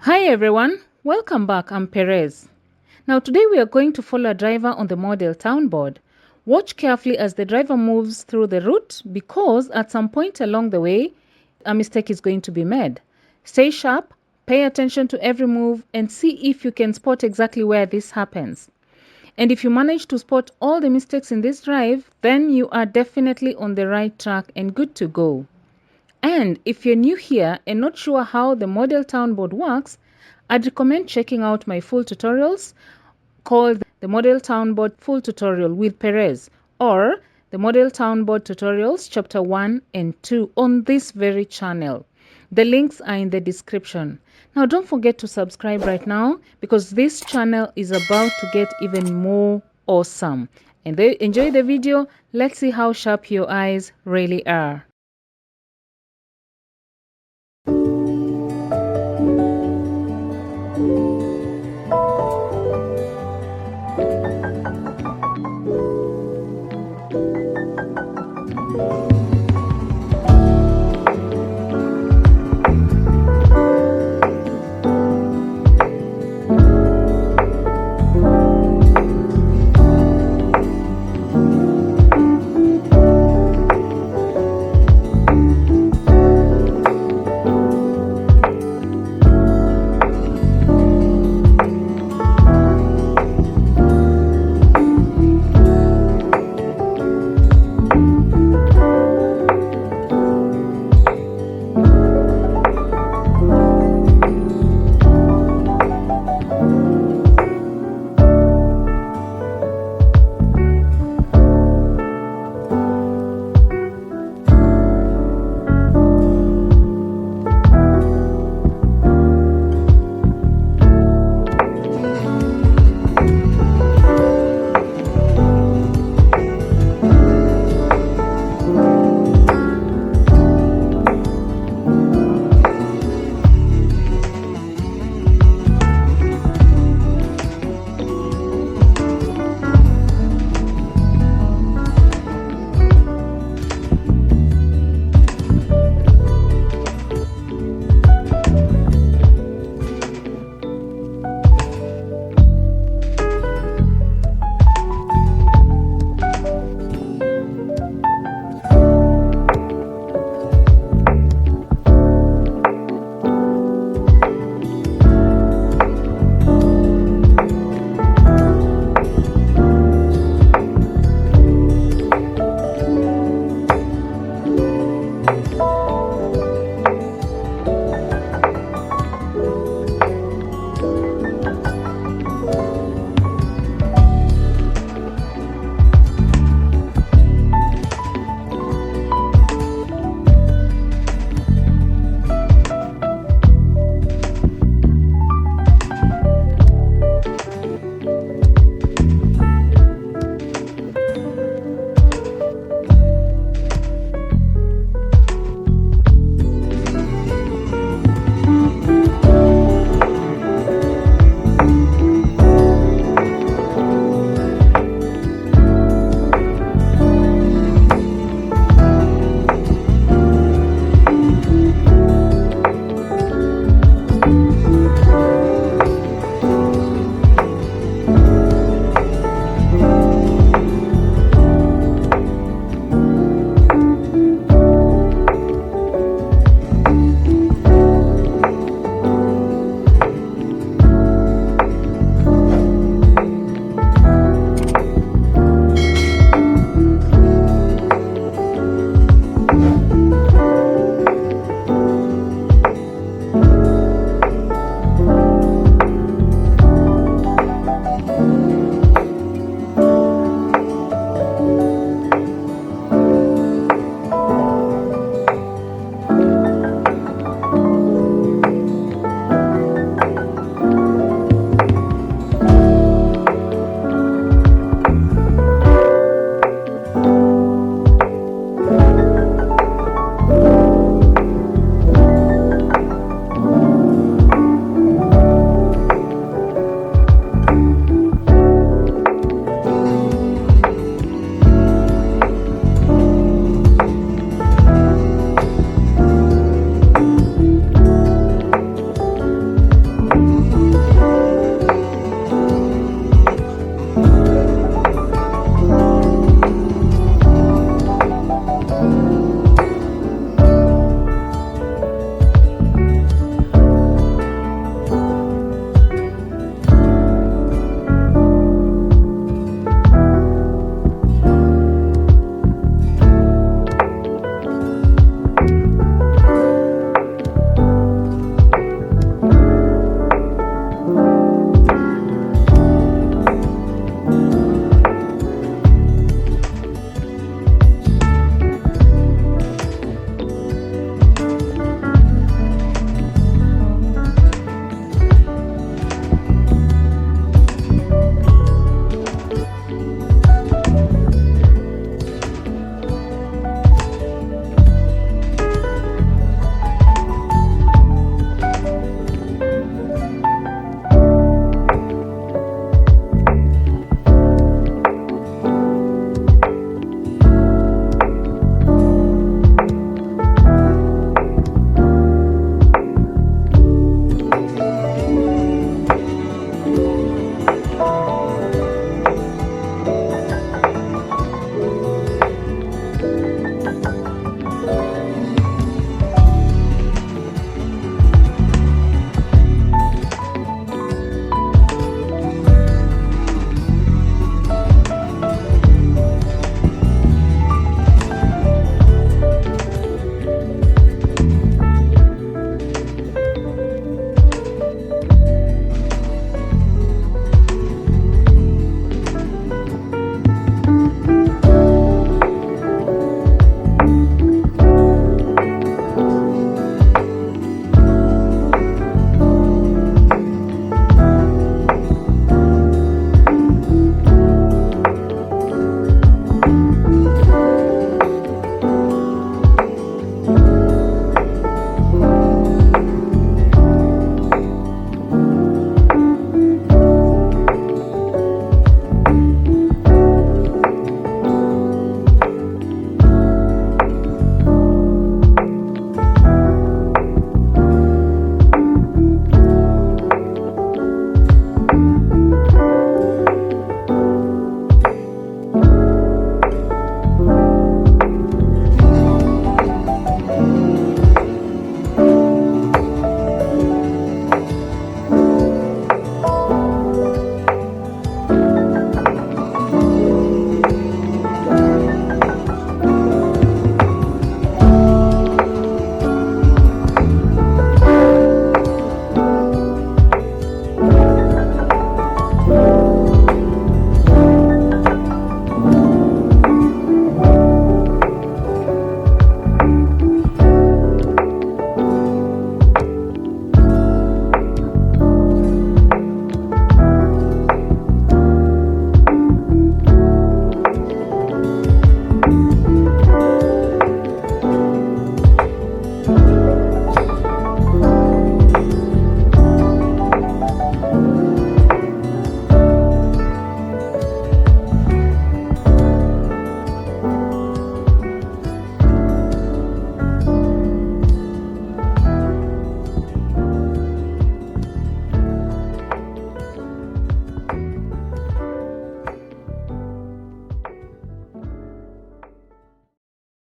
Hi everyone, welcome back. I'm Perez. Now today we are going to follow a driver on the model town board. Watch carefully as the driver moves through the route because at some point along the way a mistake is going to be made. Stay sharp, pay attention to every move and see if you can spot exactly where this happens. And if you manage to spot all the mistakes in this drive, then you are definitely on the right track and good to go. And if you're new here and not sure how the model town board works, I'd recommend checking out my full tutorials called the Model Town Board Full Tutorial with Perez or the Model Town Board Tutorials Chapter 1 and 2 on this very channel. The links are in the description. Now don't forget to subscribe right now because this channel is about to get even more awesome. And enjoy the video. Let's see how sharp your eyes really are.